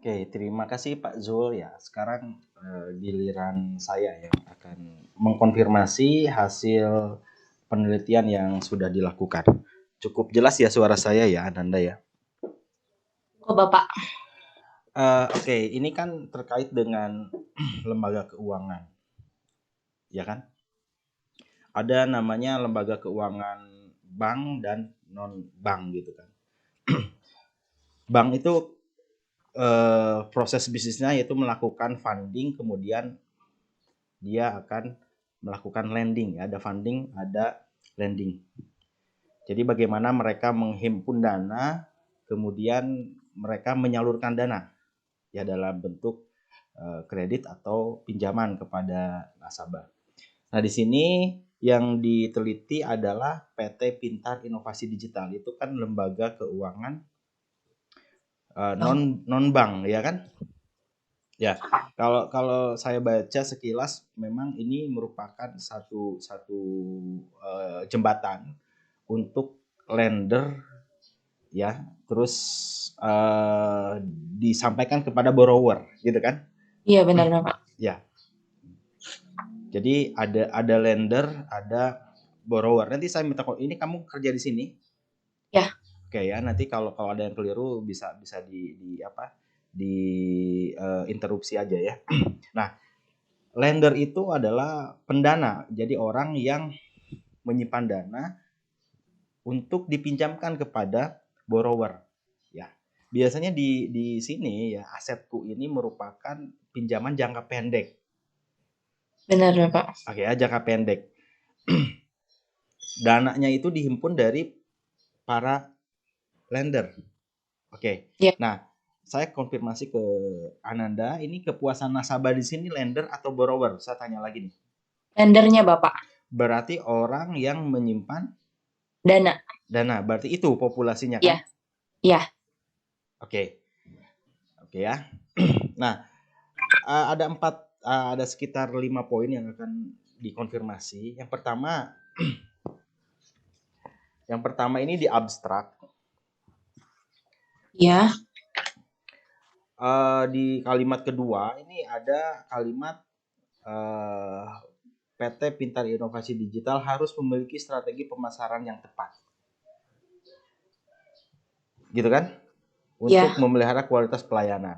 Oke, terima kasih Pak Zul ya. Sekarang giliran saya yang akan mengkonfirmasi hasil penelitian yang sudah dilakukan. Cukup jelas ya suara saya ya, Ananda ya. Oh, Bapak. Oke, ini kan terkait dengan lembaga keuangan, ya kan? Ada namanya lembaga keuangan bank dan non bank gitu kan. Bank itu proses bisnisnya yaitu melakukan funding, kemudian dia akan melakukan lending. Ada funding, ada lending. Jadi bagaimana mereka menghimpun dana, kemudian mereka menyalurkan dana ya dalam bentuk kredit atau pinjaman kepada nasabah. Nah, di sini yang diteliti adalah PT Pintar Inovasi Digital. Itu kan lembaga keuangan Bang. non bank ya kan? Ya, kalau kalau saya baca sekilas memang ini merupakan satu satu jembatan untuk lender ya, terus disampaikan kepada borrower gitu kan? Iya, benar, Bapak. Ya. Jadi ada lender, ada borrower. Nanti saya minta kok ini kamu kerja di sini. Ya, Oke ya, nanti kalau kalau ada yang keliru bisa bisa di apa? Di interupsi aja ya. Nah, lender itu adalah pendana. Jadi orang yang menyimpan dana untuk dipinjamkan kepada borrower. Ya. Biasanya di sini ya asetku ini merupakan pinjaman jangka pendek. benar, Bapak. Oke ya, jangka pendek. Dananya itu dihimpun dari para lender. Oke. Ya, Nah, saya konfirmasi ke Ananda, ini kepuasan nasabah di sini lender atau borrower? Saya tanya lagi nih. lendernya, Bapak. Berarti orang yang menyimpan Dana. dana. Berarti itu populasinya kan? Ya, ya. Oke. Oke ya. Nah, ada ada sekitar 5 poin yang akan dikonfirmasi. Yang pertama ini di abstrak. Ya, Di kalimat kedua ini ada kalimat eh, PT Pintar Inovasi Digital harus memiliki strategi pemasaran yang tepat, gitu kan? Untuk ya. memelihara kualitas pelayanan.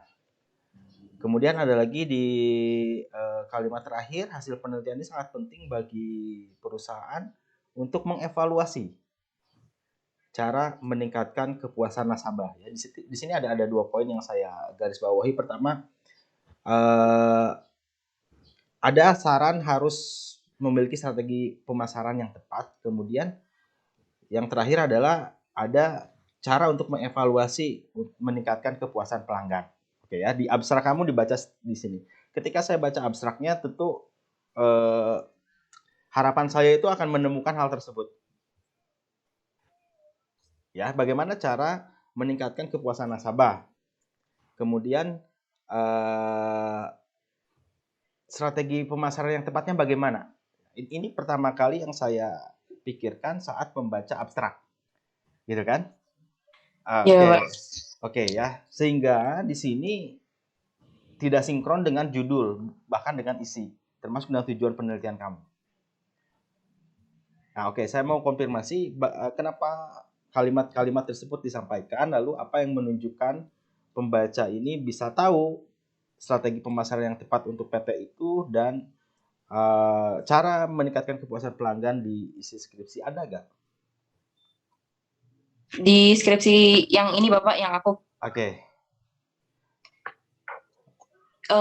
Kemudian ada lagi di kalimat terakhir, hasil penelitian ini sangat penting bagi perusahaan untuk mengevaluasi cara meningkatkan kepuasan nasabah. Ya, di sini ada 2 poin yang saya garis bawahi. Pertama, eh, ada saran harus memiliki strategi pemasaran yang tepat. Kemudian yang terakhir adalah ada cara untuk mengevaluasi meningkatkan kepuasan pelanggan. Oke ya, di abstrak kamu dibaca di sini. Ketika saya baca abstraknya, tentu eh, harapan saya itu akan menemukan hal tersebut. Ya, bagaimana cara meningkatkan kepuasan nasabah. Kemudian eh, strategi pemasaran yang tepatnya bagaimana. Ini pertama kali yang saya pikirkan saat membaca abstrak, gitu kan? Ya, Oke, Bapak. oke ya. Sehingga di sini tidak sinkron dengan judul, bahkan dengan isi, termasuk dengan tujuan penelitian kamu. Nah, oke, saya mau konfirmasi kenapa kalimat-kalimat tersebut disampaikan, lalu apa yang menunjukkan pembaca ini bisa tahu strategi pemasaran yang tepat untuk PT itu dan cara meningkatkan kepuasan pelanggan di isi skripsi ada nggak? Di skripsi yang ini, Bapak, yang aku Oke,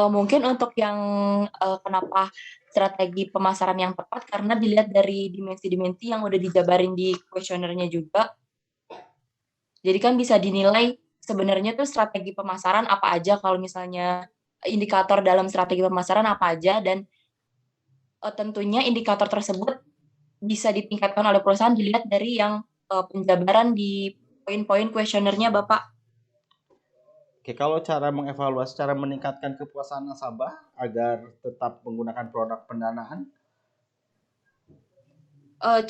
mungkin untuk yang kenapa strategi pemasaran yang tepat karena dilihat dari dimensi-dimensi yang udah dijabarin di kuesionernya juga. Jadi kan bisa dinilai sebenarnya tuh strategi pemasaran apa aja kalau misalnya indikator dalam strategi pemasaran apa aja dan tentunya indikator tersebut bisa ditingkatkan oleh perusahaan dilihat dari yang penjabaran di poin-poin kuesionernya, Bapak. oke, kalau cara mengevaluasi, cara meningkatkan kepuasan nasabah agar tetap menggunakan produk pendanaan.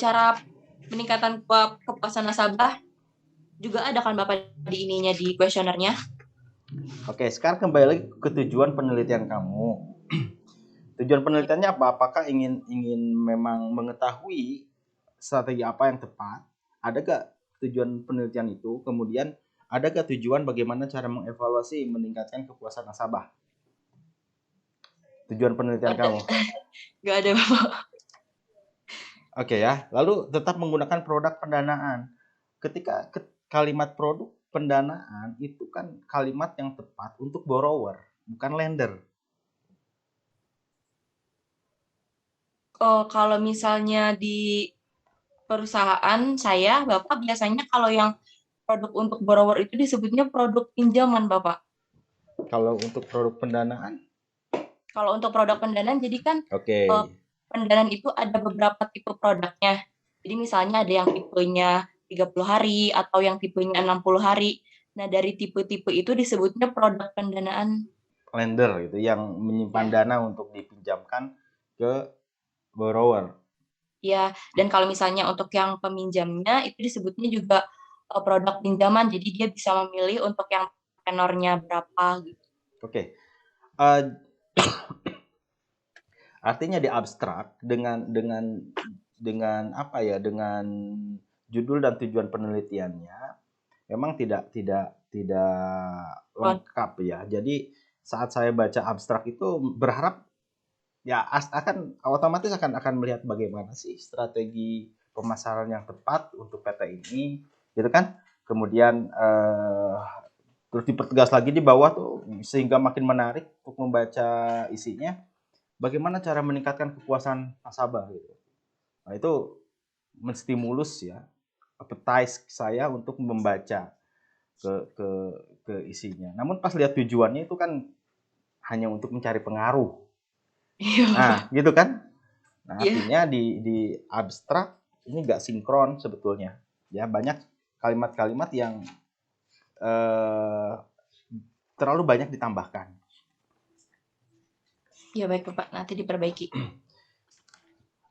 Cara peningkatan kepuasan nasabah juga ada kan Bapak di ininya di kuesionernya. Oke, sekarang kembali lagi ke tujuan penelitian kamu. Tujuan penelitiannya apa? Apakah ingin ingin memang mengetahui strategi apa yang tepat? Ada gak tujuan penelitian itu? Kemudian ada gak tujuan bagaimana cara mengevaluasi meningkatkan kepuasan nasabah? Tujuan penelitian Ada, kamu. nggak ada Bapak. Oke ya. Lalu tetap menggunakan produk pendanaan. Ketika kalimat produk pendanaan itu kan kalimat yang tepat untuk borrower, bukan lender. Oh, kalau misalnya di perusahaan saya, Bapak biasanya kalau yang produk untuk borrower itu disebutnya produk pinjaman, Bapak. Kalau untuk produk pendanaan, Kalau untuk produk pendanaan, jadi kan oke. pendanaan itu ada beberapa tipe produknya. Jadi misalnya ada yang tipenya 30 hari atau yang tipenya 60 hari. Nah, dari tipe-tipe itu disebutnya produk pendanaan. Lender itu yang menyimpan Ya, dana untuk dipinjamkan ke borrower. ya. Dan kalau misalnya untuk yang peminjamnya itu disebutnya juga produk pinjaman. Jadi dia bisa memilih untuk yang tenornya berapa gitu. Oke. Uh, artinya di abstrak dengan apa ya, dengan judul dan tujuan penelitiannya memang tidak lengkap ya. Jadi saat saya baca abstrak itu berharap ya akan otomatis akan melihat bagaimana sih strategi pemasaran yang tepat untuk PT ini, gitu kan? Kemudian terus dipertegas lagi di bawah tuh sehingga makin menarik untuk membaca isinya. Bagaimana cara meningkatkan kepuasan nasabah gitu. Nah, itu menstimulus ya appetite saya untuk membaca ke ke ke isinya. Namun pas lihat tujuannya itu kan hanya untuk mencari pengaruh. Iya, Nah, Bapak. gitu kan? Nah, Iya. artinya di abstrak ini nggak sinkron sebetulnya. Ya, banyak kalimat-kalimat yang eh, terlalu banyak ditambahkan. Iya, baik, Bapak. Nanti diperbaiki.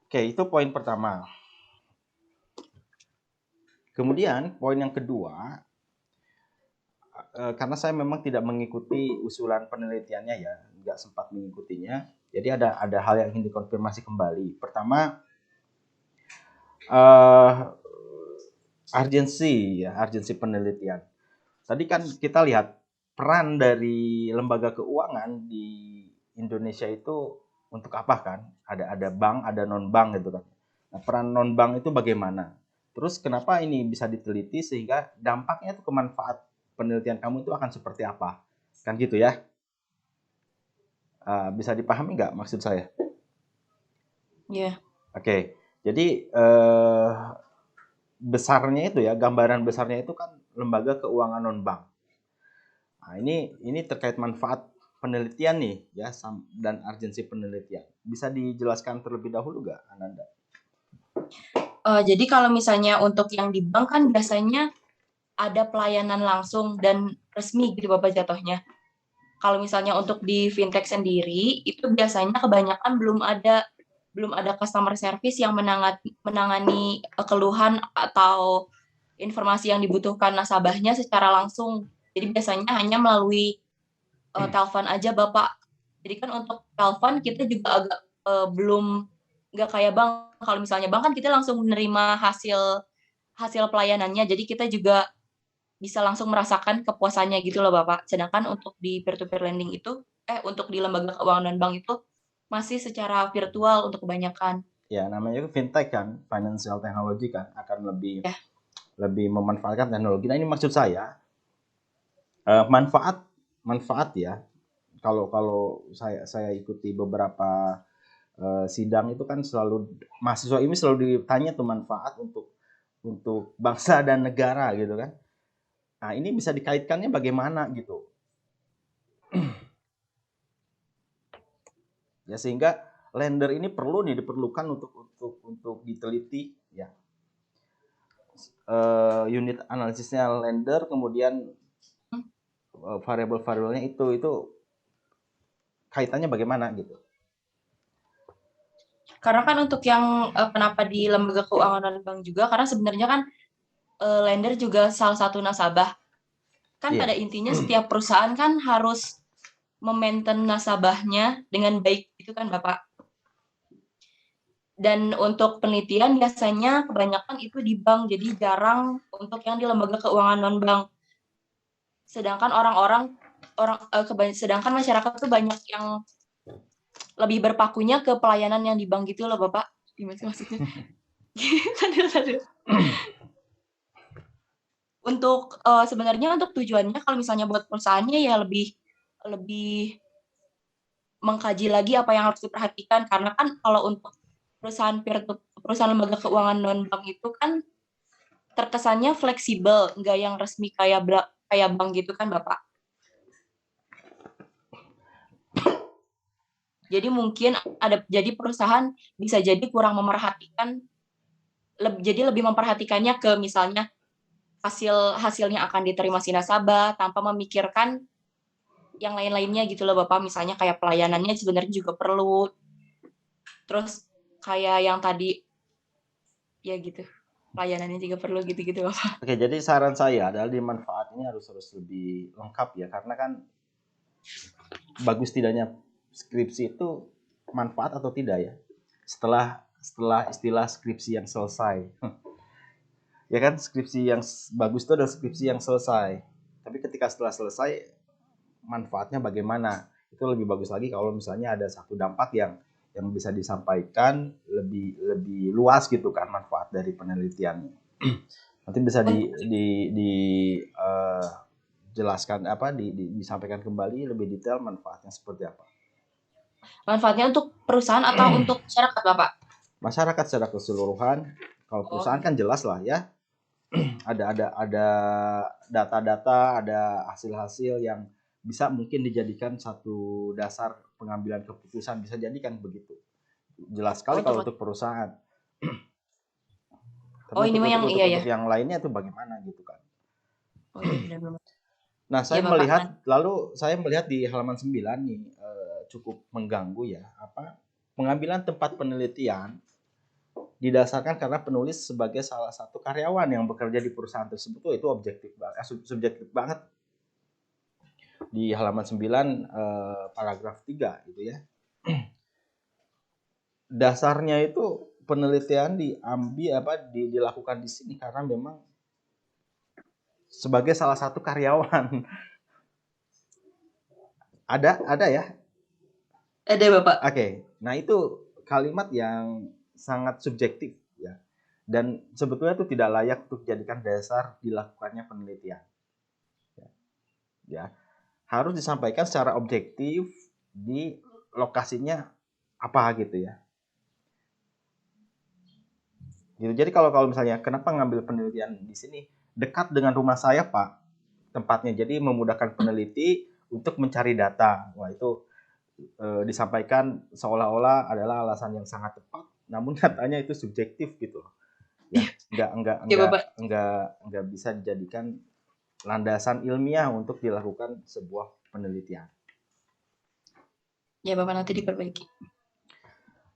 Oke, itu poin pertama. Kemudian poin yang kedua, karena saya memang tidak mengikuti usulan penelitiannya ya, nggak sempat mengikutinya. Jadi ada hal yang ingin dikonfirmasi kembali. Pertama, urgensi penelitian. Tadi kan kita lihat peran dari lembaga keuangan di Indonesia itu untuk apa kan? Ada bank, ada non bank gitu kan. Nah, peran non bank itu bagaimana? Terus kenapa ini bisa diteliti sehingga dampaknya itu ke manfaat penelitian kamu itu akan seperti apa? Kan gitu ya? Bisa dipahami nggak maksud saya? Iya. Oke, jadi besarnya itu ya, gambaran besarnya itu kan lembaga keuangan non bank. Nah, ini terkait manfaat penelitian nih ya dan urgensi penelitian. Bisa dijelaskan terlebih dahulu nggak, Ananda? Jadi kalau misalnya untuk yang di bank kan biasanya ada pelayanan langsung dan resmi gitu Bapak jatuhnya. Kalau misalnya untuk di fintech sendiri itu biasanya kebanyakan belum ada customer service yang menangani keluhan atau informasi yang dibutuhkan nasabahnya secara langsung. Jadi biasanya hanya melalui telepon aja Bapak. Jadi kan untuk telepon kita juga agak belum nggak kayak bank. Kalau misalnya bank kan kita langsung menerima hasil hasil pelayanannya. Jadi kita juga bisa langsung merasakan kepuasannya gitu loh Bapak. Sedangkan untuk di peer-to-peer lending itu, untuk di lembaga keuangan dan bank itu masih secara virtual untuk kebanyakan. Ya, namanya fintech kan, financial technology kan, akan lebih Ya, lebih memanfaatkan teknologi. Nah, ini maksud saya manfaat manfaat ya. Kalau kalau saya ikuti beberapa sidang itu kan selalu mahasiswa ini selalu ditanya tuh manfaat untuk bangsa dan negara gitu kan. Nah, ini bisa dikaitkannya bagaimana gitu. Ya sehingga lender ini perlu nih diperlukan untuk diteliti ya. Unit analisisnya lender kemudian variabel-variabelnya itu kaitannya bagaimana gitu. karena kan untuk yang kenapa di lembaga keuangan dan bank juga, karena sebenarnya kan lender juga salah satu nasabah. Kan Iya. pada intinya setiap perusahaan kan harus memaintain nasabahnya dengan baik gitu kan Bapak. Dan untuk penelitian biasanya kebanyakan itu di bank, jadi jarang untuk yang di lembaga keuangan non-bank. Sedangkan sedangkan masyarakat tuh banyak yang lebih berpakunya ke pelayanan yang di bank gitu loh Bapak. Gimana sih maksudnya? Aduh. Untuk sebenarnya untuk tujuannya kalau misalnya buat perusahaannya ya lebih mengkaji lagi apa yang harus diperhatikan, karena kan kalau untuk perusahaan lembaga keuangan non bank itu kan terkesannya fleksibel, nggak yang resmi kayak bank gitu kan Bapak. Jadi mungkin jadi perusahaan bisa jadi kurang memerhatikan, jadi lebih memperhatikannya ke misalnya hasilnya akan diterima si nasabah tanpa memikirkan yang lain-lainnya gitu loh Bapak. Misalnya kayak pelayanannya sebenarnya juga perlu. Terus kayak yang tadi ya gitu. Pelayanannya juga perlu gitu-gitu Bapak. Oke, jadi saran saya adalah di manfaat ini harus lebih lengkap ya, karena kan bagus tidaknya skripsi itu manfaat atau tidak ya. Setelah istilah skripsi yang selesai. Ya kan, skripsi yang bagus itu adalah skripsi yang selesai. Tapi ketika setelah selesai, manfaatnya bagaimana? Itu lebih bagus lagi kalau misalnya ada satu dampak yang bisa disampaikan lebih luas gitu kan, manfaat dari penelitiannya. Nanti bisa jelaskan disampaikan kembali lebih detail manfaatnya seperti apa. Manfaatnya untuk perusahaan atau untuk masyarakat Bapak? Masyarakat secara keseluruhan. Kalau perusahaan kan jelas lah ya. ada data-data, ada hasil-hasil yang bisa mungkin dijadikan satu dasar pengambilan keputusan, bisa jadikan begitu. Jelas sekali kalau untuk perusahaan. Tapi ini mah yang untuk yang lainnya itu bagaimana gitu kan. Oh iya benar. Nah, saya melihat di halaman 9 nih cukup mengganggu ya, pengambilan tempat penelitian didasarkan karena penulis sebagai salah satu karyawan yang bekerja di perusahaan tersebut. Itu subjektif banget. Di halaman 9 paragraf 3 gitu ya. Dasarnya itu penelitian dilakukan di sini karena memang sebagai salah satu karyawan. Ada ya? Ada Bapak. Oke. Nah, itu kalimat yang sangat subjektif ya. Dan sebetulnya itu tidak layak untuk dijadikan dasar dilakukannya penelitian. Ya. Harus disampaikan secara objektif di lokasinya apa gitu ya. Gitu. Jadi kalau misalnya kenapa ngambil penelitian di sini? Dekat dengan rumah saya, Pak, tempatnya. Jadi memudahkan peneliti untuk mencari data. Wah, itu disampaikan seolah-olah adalah alasan yang sangat tepat, namun nyatanya itu subjektif gitu. Ya, enggak bisa dijadikan landasan ilmiah untuk dilakukan sebuah penelitian. Ya Bapak, nanti diperbaiki.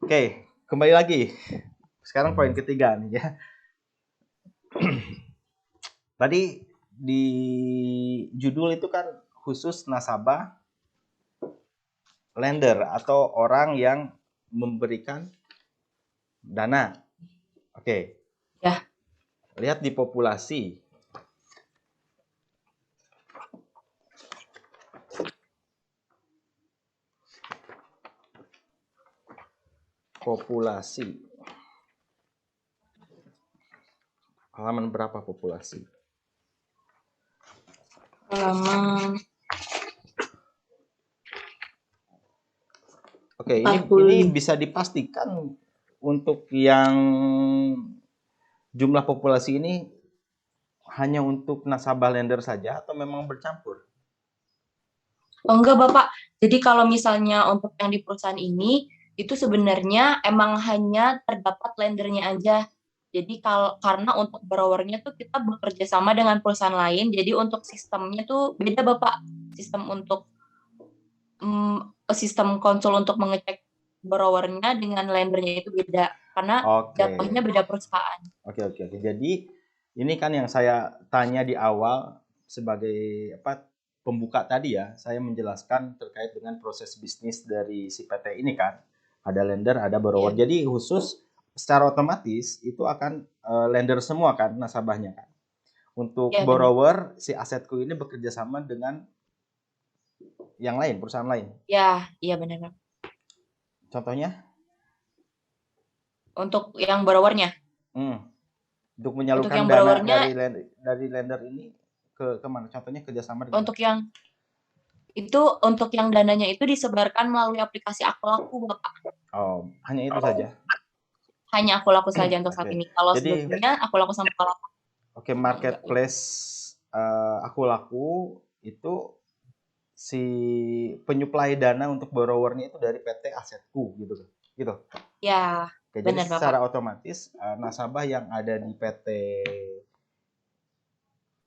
Oke, kembali lagi. Sekarang poin ketiga nih ya. Tadi di judul itu kan khusus nasabah, lender atau orang yang memberikan dana. Oke. Ya. Lihat di populasi. Populasi. Halaman berapa populasi? Halaman. Oke, ini bisa dipastikan untuk yang jumlah populasi ini hanya untuk nasabah lender saja atau memang bercampur? Oh enggak Bapak, jadi kalau misalnya untuk yang di perusahaan ini, itu sebenarnya emang hanya terdapat lendernya aja. Jadi karena untuk borrowernya tuh kita bekerja sama dengan perusahaan lain, jadi untuk sistemnya tuh beda Bapak. Sistem untuk sistem konsul untuk mengecek borrowernya dengan lendernya itu beda, karena jatuhnya beda perusahaan. Oke. Jadi ini kan yang saya tanya di awal, sebagai pembuka tadi ya, saya menjelaskan terkait dengan proses bisnis dari si PT ini kan. Ada lender, ada borrower. Iya. Jadi khusus secara otomatis itu akan lender semua kan nasabahnya kan. Untuk Iya, benar. borrower, si asetku ini bekerja sama dengan yang lain, perusahaan lain. Ya, iya benar. Contohnya, Untuk yang borrowernya. untuk Untuk menyalurkan yang dana borrowernya, dari lender ini ke mana? Contohnya kerjasama dengan untuk yang untuk yang dananya itu disebarkan melalui aplikasi Aku Laku, Bapak. Oh, hanya itu saja. Hanya Aku Laku saja untuk saat Oke. ini. Kalau Jadi sebelumnya Aku Laku sama Bukalapak. oke, Enggak gitu. marketplace Aku Laku itu si penyuplai dana untuk borrowernya itu dari PT Asetku gitu kan. Gitu. Ya, Oke, jadi benar Bapak. secara otomatis nasabah yang ada di PT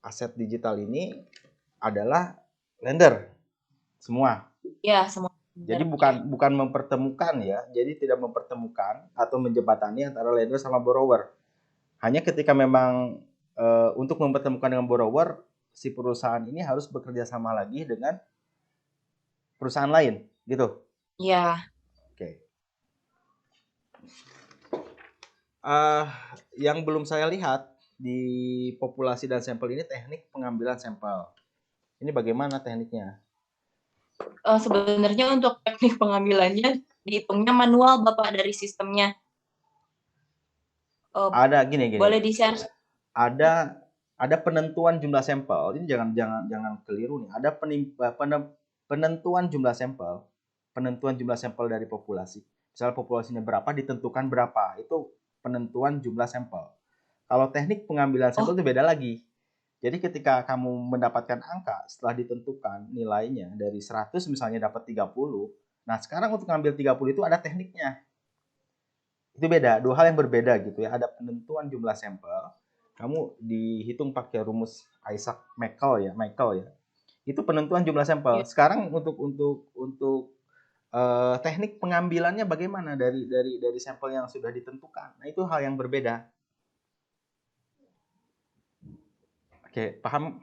Aset Digital ini adalah lender semua. Ya, semua Jadi benar. Ya. bukan mempertemukan ya. Jadi tidak mempertemukan atau menjembatani antara lender sama borrower. Hanya ketika memang untuk mempertemukan dengan borrower, si perusahaan ini harus bekerja sama lagi dengan perusahaan lain, gitu. Ya, Oke. Yang belum saya lihat di populasi dan sampel ini teknik pengambilan sampel. Ini bagaimana tekniknya? sebenarnya untuk teknik pengambilannya dihitungnya manual Bapak dari sistemnya. Ada gini. Boleh di-share? Ada penentuan jumlah sampel. Ini jangan keliru nih. Ada penentuan jumlah sampel. Penentuan jumlah sampel dari populasi. Misalnya populasinya berapa ditentukan berapa. Itu penentuan jumlah sampel. Kalau teknik pengambilan sampel Oh, itu beda lagi. Jadi ketika kamu mendapatkan angka setelah ditentukan nilainya dari 100 misalnya dapat 30. Nah, sekarang untuk ngambil 30 itu ada tekniknya. Itu beda, dua hal yang berbeda gitu ya. Ada penentuan jumlah sampel, kamu dihitung pakai rumus Isaac Michael ya. Itu penentuan jumlah sampel. ya. Sekarang untuk teknik pengambilannya bagaimana dari sampel yang sudah ditentukan. Nah, itu hal yang berbeda. Oke, paham?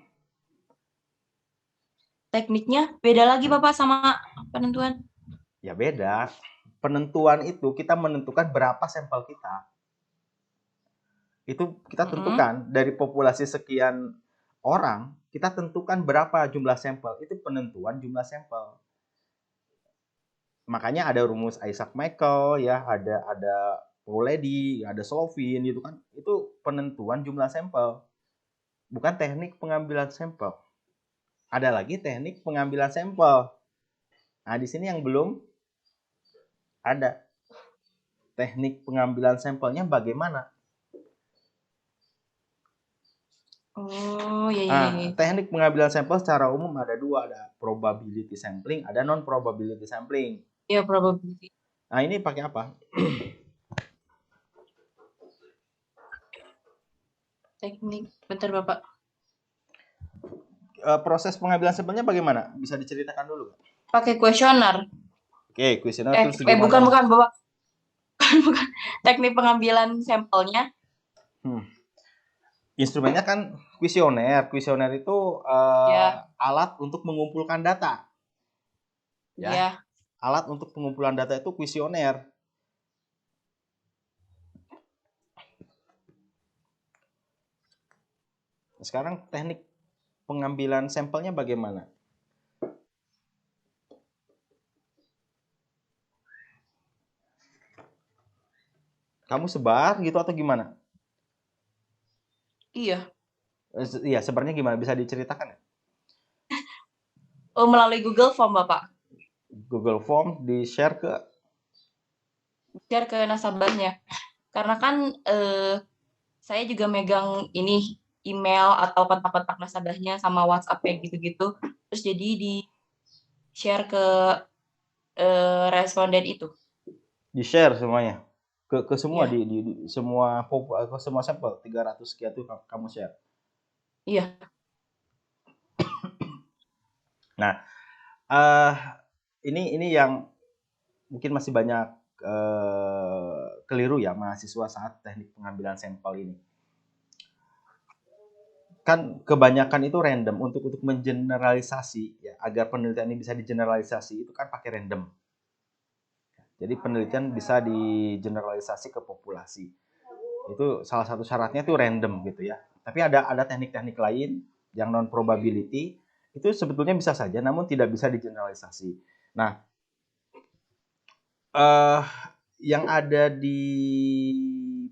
Tekniknya beda lagi Bapak sama penentuan. Ya beda. Penentuan itu kita menentukan berapa sampel kita. Itu kita Mm-mm. tentukan dari populasi sekian orang, kita tentukan berapa jumlah sampel. Itu penentuan jumlah sampel. Makanya ada rumus Isaac Michael ya, ada Pauledi, ada Slovin gitu kan. Itu penentuan jumlah sampel. Bukan teknik pengambilan sampel. Ada lagi teknik pengambilan sampel. Nah, di sini yang belum ada. Teknik pengambilan sampelnya bagaimana? Oh, ya. Teknik pengambilan sampel secara umum ada dua, ada probability sampling, ada non probability sampling. Ya, probability. Nah, ini pakai apa? Teknik. Bentar Bapak. Proses pengambilan sampelnya bagaimana? Bisa diceritakan dulu? Pakai kuesioner. Oke, kuesioner terus gimana? Bukan Bapak. Bukan. Teknik pengambilan sampelnya. Instrumennya kan kuesioner. Kuesioner itu Ya. alat untuk mengumpulkan data. Ya, Ya. alat untuk pengumpulan data itu kuesioner. Sekarang teknik pengambilan sampelnya bagaimana? Kamu sebar gitu atau gimana? Iya. Iya, sebarnya gimana? Bisa diceritakan ya? Oh, melalui Google Form Bapak. Google Form di-share ke Share ke nasabahnya. Karena kan saya juga megang ini email atau kontak-kontak nasabahnya sama WhatsApp kayak gitu-gitu. Terus jadi di share ke responden itu. di-share semuanya ke semua Iya, di semua ke semua sampel 300 sekian itu kamu share. iya. Nah, uh, ini yang mungkin masih banyak keliru ya mahasiswa saat teknik pengambilan sampel ini. kan kebanyakan itu random untuk mengeneralisasi ya, agar penelitian ini bisa digeneralisasi itu kan pakai random. Jadi penelitian bisa digeneralisasi ke populasi. Itu salah satu syaratnya tuh random gitu ya. Tapi ada teknik-teknik lain yang non probability itu sebetulnya bisa saja namun tidak bisa digeneralisasi. Nah, yang ada di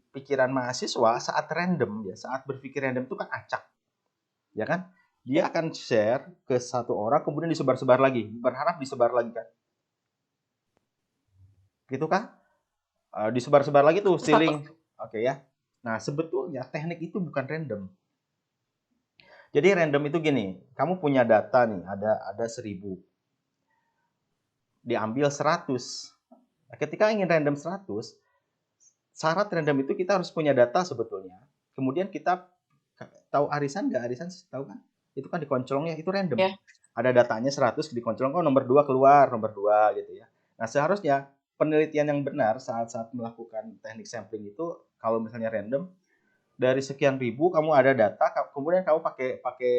pikiran mahasiswa saat random ya, saat berpikir random itu kan acak. Ya kan? Dia akan share ke satu orang kemudian disebar-sebar lagi, berharap disebar lagi kan. Gitu kan? Disebar-sebar lagi tuh sealing. Oke ya. Nah, sebetulnya teknik itu bukan random. Jadi random itu gini, kamu punya data nih, ada 1000. Diambil 100. Nah, ketika ingin random 100, syarat random itu kita harus punya data sebetulnya. Kemudian kita tahu arisan nggak? Arisan tahu kan? Itu kan dikoncolongnya itu random. Yeah. Ada datanya 100 dikoncolong, oh nomor 2 keluar, nomor 2 gitu ya. Nah, seharusnya penelitian yang benar saat melakukan teknik sampling itu kalau misalnya random dari sekian ribu kamu ada data, kemudian kamu pakai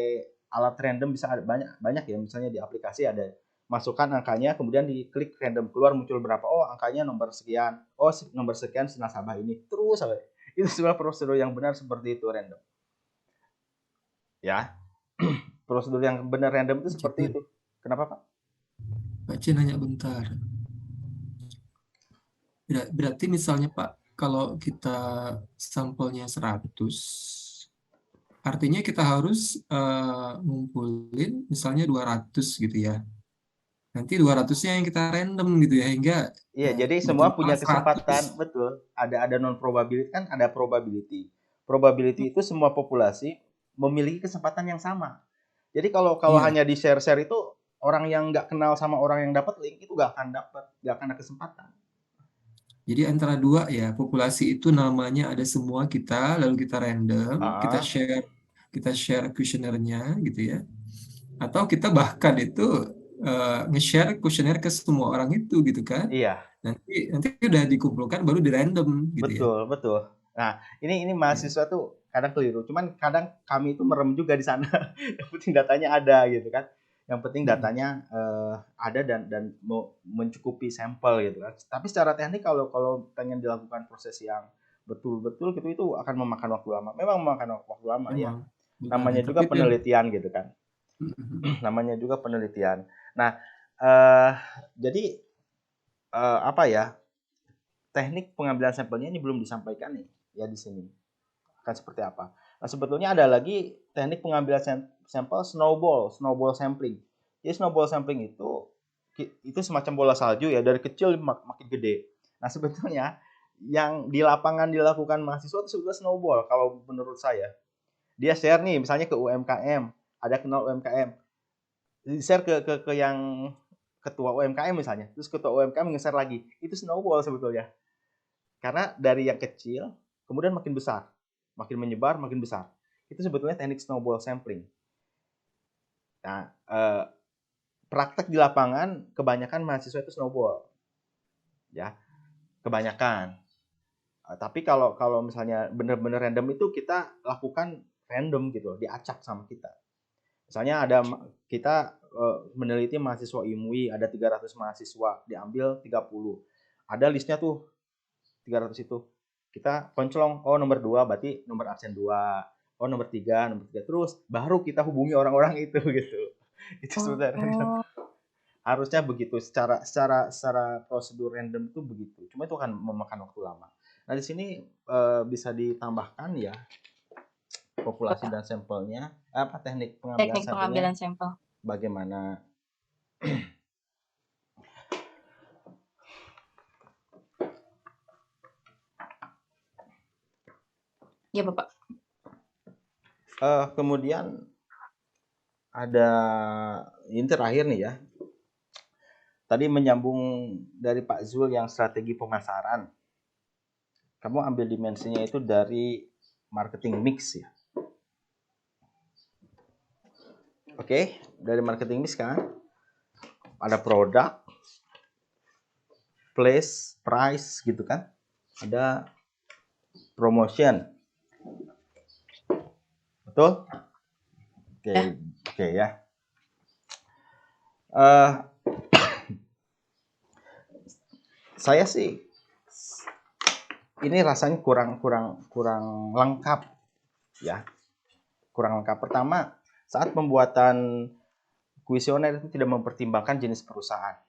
alat random bisa ada banyak ya, misalnya di aplikasi ada masukkan angkanya, kemudian diklik random keluar muncul berapa, oh angkanya nomor sekian, oh nomor sekian si nasabah ini, terus sampai itu sebenarnya prosedur yang benar seperti itu random. Ya, prosedur yang benar random itu seperti itu. Kenapa Pak? Pak C nanya bentar. Berarti misalnya Pak, kalau kita sampelnya 100, artinya kita harus ngumpulin misalnya 200 gitu ya. Nanti 200-nya yang kita random gitu ya, hingga iya, jadi semua punya kesempatan, 100. Betul. Ada non probability kan, ada probability. Probability itu semua populasi memiliki kesempatan yang sama. Jadi kalau hanya di share-share itu orang yang nggak kenal sama orang yang dapat link itu nggak akan ada kesempatan. Jadi antara dua ya, populasi itu namanya ada semua kita, lalu kita random, kita share kuesionernya gitu ya. Atau kita bahkan itu nge-share kuesioner ke semua orang itu gitu kan. Iya. Nanti udah dikumpulkan baru di random gitu betul, ya. Betul. Nah, ini mahasiswa tuh kadang keliru. Cuman kadang kami itu merem juga di sana. Yang penting datanya ada gitu kan. Yang penting datanya ada dan mencukupi sampel gitu kan. Tapi secara teknik kalau pengen dilakukan proses yang betul-betul gitu itu akan memakan waktu lama. Memang memakan waktu lama ya. Namanya juga penelitian gitu kan. Namanya juga penelitian. Nah, jadi apa ya? Teknik pengambilan sampelnya ini belum disampaikan nih ya di sini. Akan seperti apa? Nah, sebetulnya ada lagi teknik pengambilan sampel snowball sampling. Jadi snowball sampling itu semacam bola salju ya, dari kecil makin gede. Nah, sebetulnya yang di lapangan dilakukan mahasiswa itu sebetulnya snowball kalau menurut saya. Dia share nih misalnya ke UMKM, ada kenal UMKM. Di-share ke yang ketua UMKM misalnya. Terus ketua UMKM nge-share lagi. Itu snowball sebetulnya. Karena dari yang kecil kemudian makin besar. Makin menyebar, makin besar. Itu sebetulnya teknik snowball sampling. Nah, praktek di lapangan kebanyakan mahasiswa itu snowball. Ya, kebanyakan. Tapi kalau misalnya benar-benar random itu kita lakukan random gitu, diacak sama kita. Misalnya ada kita meneliti mahasiswa IMUI, ada 300 mahasiswa, diambil 30. Ada listnya tuh 300 itu. Kita koncolong, oh nomor 2 berarti nomor absen 2. Oh nomor 3 terus baru kita hubungi orang-orang itu gitu. Itu sebenarnya harusnya begitu secara prosedur random itu begitu. Cuma itu akan memakan waktu lama. Nah, di sini bisa ditambahkan ya populasi dan sampelnya, apa teknik pengambilan sampel. Bagaimana ya Bapak. Kemudian ada ini terakhir nih ya. Tadi menyambung dari Pak Zul yang strategi pemasaran. Kamu ambil dimensinya itu dari marketing mix ya. Oke, dari marketing mix kan ada produk, place, price gitu kan. Ada promotion. Betul? Oke, oke ya. Eh, saya sih ini rasanya kurang lengkap ya. Kurang lengkap. Pertama, saat pembuatan kuesioner itu tidak mempertimbangkan jenis perusahaan.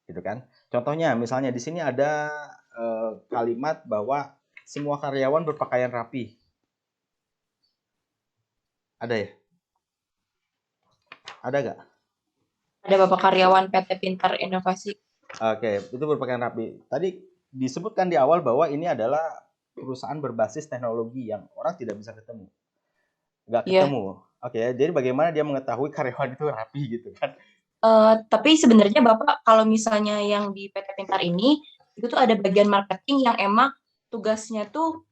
Gitu kan? Contohnya misalnya di sini ada kalimat bahwa semua karyawan berpakaian rapi. Ada ya? Ada nggak? Ada Bapak karyawan PT Pintar Inovasi. Oke, itu berpakaian rapi. Tadi disebutkan di awal bahwa ini adalah perusahaan berbasis teknologi yang orang tidak bisa ketemu. Nggak Iya. ketemu. Oke, jadi bagaimana dia mengetahui karyawan itu rapi gitu kan? Tapi sebenarnya Bapak kalau misalnya yang di PT Pintar ini itu tuh ada bagian marketing yang emang tugasnya tuh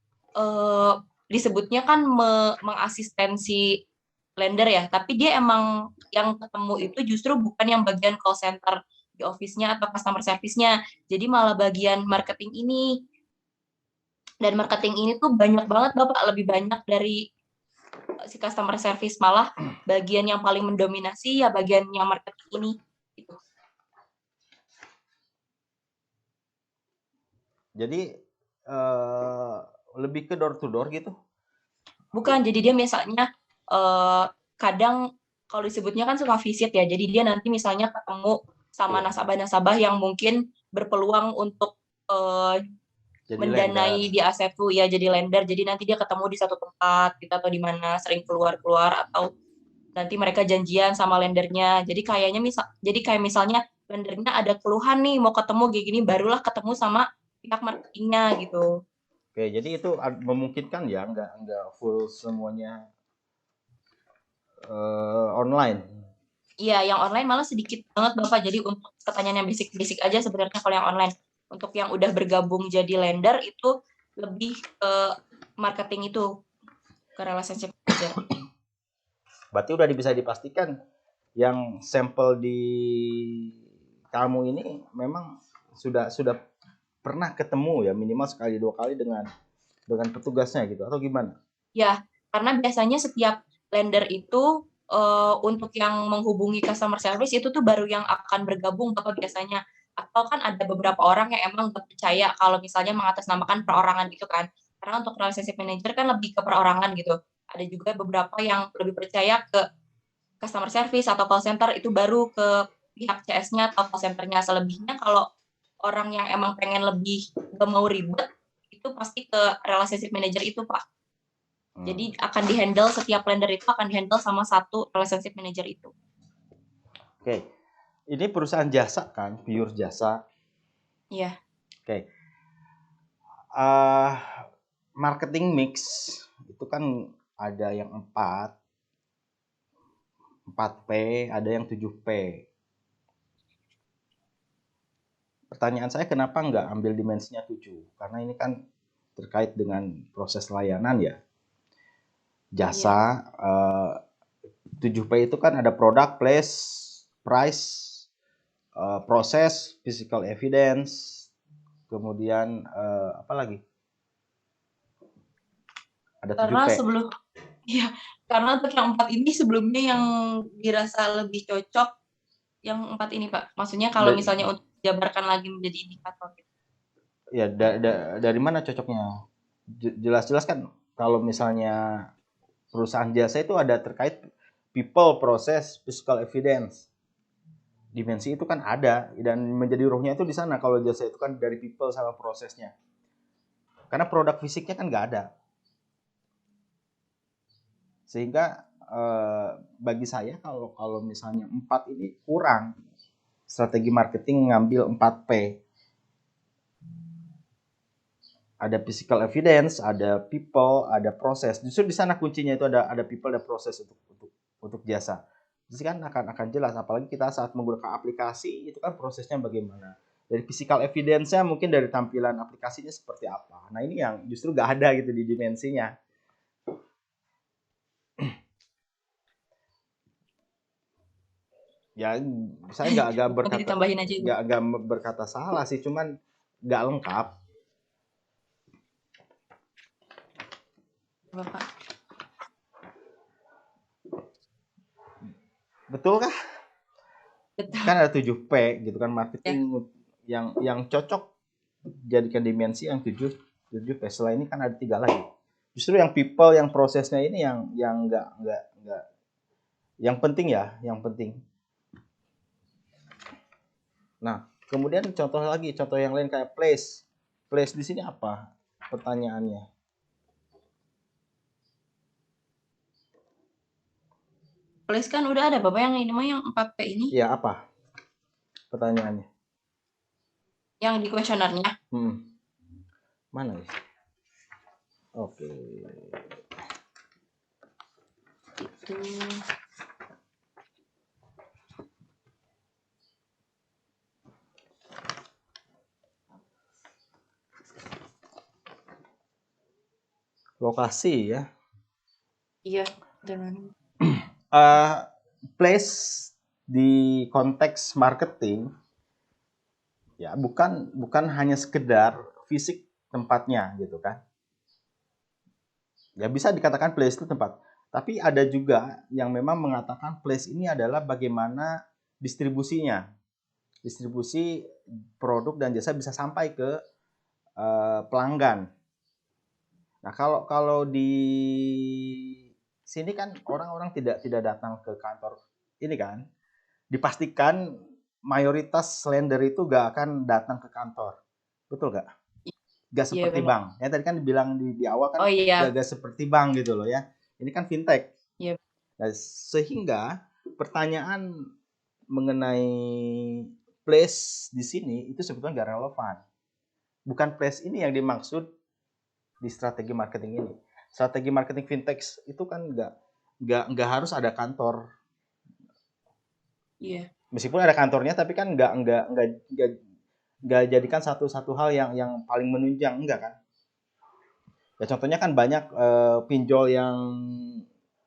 disebutnya kan mengasistensi lender ya, tapi dia emang yang ketemu itu justru bukan yang bagian call center di office-nya atau customer service-nya, jadi malah bagian marketing ini. Dan marketing ini tuh banyak banget Bapak, lebih banyak dari si customer service, malah bagian yang paling mendominasi ya bagian yang marketing ini gitu. Jadi lebih ke door to door gitu? Bukan, jadi dia misalnya kadang kalau disebutnya kan suka visit ya, jadi dia nanti misalnya ketemu sama nasabah-nasabah yang mungkin berpeluang untuk Jadi mendanai lender. di asetku ya, jadi lender, jadi nanti dia ketemu di satu tempat gitu atau di mana sering keluar-keluar, atau nanti mereka janjian sama lendernya. Jadi kayak misalnya lendernya ada keluhan nih mau ketemu kayak gini, barulah ketemu sama pihak marketingnya gitu. Oke, jadi itu memungkinkan ya, nggak full semuanya online. Iya, yang online malah sedikit banget Bapak. Jadi untuk pertanyaan yang basic-basic aja sebenarnya kalau yang online. Untuk yang udah bergabung jadi lender itu lebih ke marketing itu, ke relationship manager. Berarti udah bisa dipastikan yang sampel di kamu ini memang sudah pernah ketemu ya minimal sekali 2 kali dengan petugasnya gitu atau gimana? Ya, karena biasanya setiap lender itu untuk yang menghubungi customer service itu tuh baru yang akan bergabung Bapak biasanya. Atau kan ada beberapa orang yang emang gak percaya kalau misalnya mengatasnamakan perorangan gitu kan. Karena untuk relationship manager kan lebih ke perorangan gitu. Ada juga beberapa yang lebih percaya ke customer service atau call center, itu baru ke pihak CS-nya atau call center-nya. Selebihnya kalau orang yang emang pengen lebih gak mau ribet, itu pasti ke relationship manager itu Pak. Jadi akan dihandle, setiap lender itu akan dihandle sama satu relationship manager itu. Oke. Ini perusahaan jasa kan, pure jasa. Iya. Oke. Marketing mix itu kan ada yang 4P, ada yang 7P. Pertanyaan saya kenapa nggak ambil dimensinya 7? Karena ini kan terkait dengan proses layanan ya. Jasa, 7P itu kan ada product, place, price, proses, physical evidence, kemudian apa lagi? Ada 7P. Karena untuk yang 4 ini sebelumnya yang dirasa lebih cocok yang 4 ini Pak. Maksudnya kalau misalnya untuk dijabarkan lagi menjadi indikator. Ya dari mana cocoknya? Jelas-jelas kan kalau misalnya perusahaan jasa itu ada terkait people, proses, physical evidence. Dimensi itu kan ada dan menjadi ruhnya itu di sana. Kalau jasa itu kan dari people sama prosesnya. Karena produk fisiknya kan nggak ada. Sehingga bagi saya kalau misalnya 4 ini kurang, strategi marketing ngambil 4P. Ada physical evidence, ada people, ada proses. Justru di sana kuncinya itu ada people, ada proses untuk jasa. Jadi kan akan jelas, apalagi kita saat menggunakan aplikasi itu kan prosesnya bagaimana. Dari physical evidence-nya mungkin dari tampilan aplikasinya seperti apa. Nah ini yang justru nggak ada gitu di dimensinya. Ya saya nggak berkata salah sih, cuman nggak lengkap. Bapak. Betul kah? Betul. Kan ada 7P gitu kan, Ya. marketing yang cocok jadikan dimensi yang 7P. Setelah ini kan ada 3 lagi. Justru yang people, yang prosesnya ini yang enggak yang penting ya, yang penting. Nah, kemudian contoh yang lain kayak place. Place di sini apa pertanyaannya? Place kan udah ada Bapak yang ini mah yang 4P ini. Ya, apa pertanyaannya? Yang di kuesionernya. Mana ya? Oke. Itu. Lokasi ya. Iya, dan Place di konteks marketing ya bukan hanya sekedar fisik tempatnya gitu kan. Ya bisa dikatakan place itu tempat. Tapi ada juga yang memang mengatakan place ini adalah bagaimana distribusinya. Distribusi produk dan jasa bisa sampai ke pelanggan. Nah, kalau di sini kan orang-orang tidak datang ke kantor ini kan. Dipastikan mayoritas lender itu gak akan datang ke kantor. Betul gak? Gak iya seperti benar. bank. Ya tadi kan dibilang di awal kan Oh iya. gak seperti bank gitu loh ya. Ini kan fintech. Iya. Nah, sehingga pertanyaan mengenai place di sini itu sebetulnya gak relevan. Bukan place ini yang dimaksud di strategi marketing ini. Strategi marketing fintech itu kan nggak harus ada kantor. Iya. Meskipun ada kantornya, tapi kan nggak jadikan satu hal yang paling menunjang, enggak kan? Ya contohnya kan banyak pinjol yang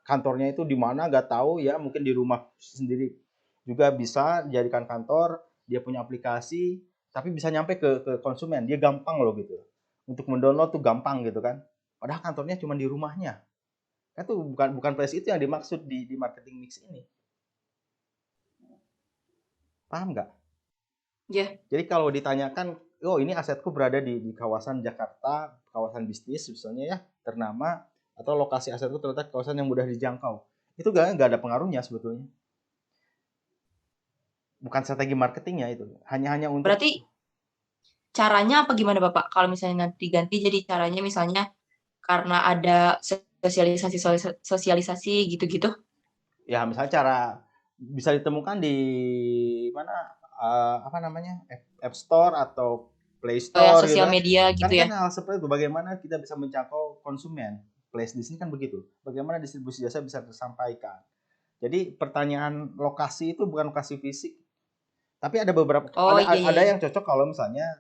kantornya itu di mana nggak tahu ya, mungkin di rumah sendiri juga bisa dijadikan kantor, dia punya aplikasi, tapi bisa nyampe ke konsumen, dia gampang loh gitu. Untuk mendownload tuh gampang gitu kan. Padahal kantornya cuma di rumahnya. Kan tuh bukan price itu yang dimaksud di marketing mix ini. Paham nggak? Iya. Jadi kalau ditanyakan, oh ini asetku berada di kawasan Jakarta, kawasan bisnis misalnya ya, ternama, atau lokasi asetku terletak di kawasan yang mudah dijangkau. Itu nggak ada pengaruhnya sebetulnya. Bukan strategi marketingnya itu. Hanya untuk... Berarti caranya apa gimana Bapak? Kalau misalnya nanti diganti jadi caranya misalnya karena ada sosialisasi gitu-gitu. Ya misalnya cara bisa ditemukan di mana apa namanya App Store atau Play Oh ya, Store gitu sosial kan. media Kan gitu ya. hal seperti itu, bagaimana kita bisa menjangkau konsumen. Place di sini kan begitu. Bagaimana distribusi jasa bisa tersampaikan. Jadi pertanyaan lokasi itu bukan lokasi fisik, tapi ada beberapa Oh iya iya. ada yang cocok kalau misalnya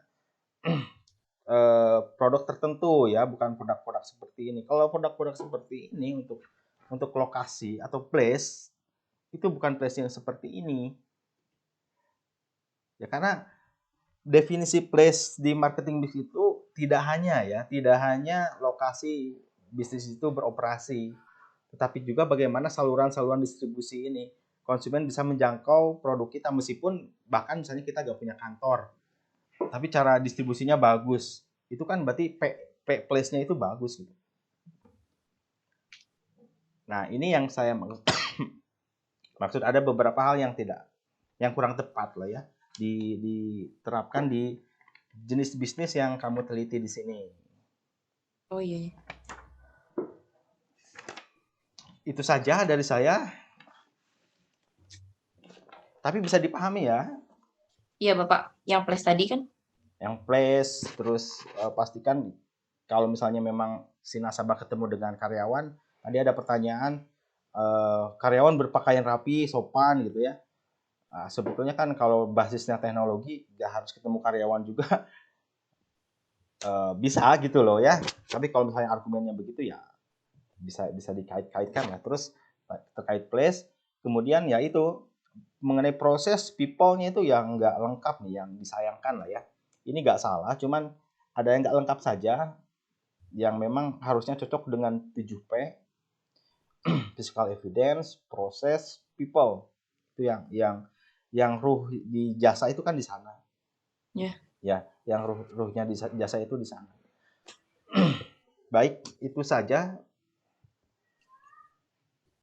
produk tertentu ya, bukan produk-produk seperti ini. Kalau produk-produk seperti ini untuk lokasi atau place itu bukan place yang seperti ini. Ya karena definisi place di marketing bisnis itu tidak hanya lokasi bisnis itu beroperasi, tetapi juga bagaimana saluran-saluran distribusi ini. Konsumen bisa menjangkau produk kita meskipun bahkan misalnya kita nggak punya kantor, tapi cara distribusinya bagus. Itu kan berarti place-nya itu bagus gitu. Nah, ini yang saya maksud ada beberapa hal yang kurang tepat lah ya diterapkan di jenis bisnis yang kamu teliti di sini. Oh iya. Itu saja dari saya. Tapi bisa dipahami ya. Iya Bapak, yang plus tadi kan? Yang place, terus pastikan kalau misalnya memang si nasabah ketemu dengan karyawan, tadi ada pertanyaan karyawan berpakaian rapi, sopan gitu ya. Nah, sebetulnya kan kalau basisnya teknologi, nggak harus ketemu karyawan juga bisa gitu loh ya. Tapi kalau misalnya argumennya begitu ya bisa dikait-kaitkan ya. Terus terkait place, kemudian ya itu mengenai proses people-nya itu yang nggak lengkap nih, yang disayangkan lah ya. Ini nggak salah, cuman ada yang nggak lengkap saja, yang memang harusnya cocok dengan 7P, physical evidence, proses, people. Itu yang ruh di jasa itu kan di sana. Ya. Ya, yang ruhnya di jasa itu di sana. Baik, itu saja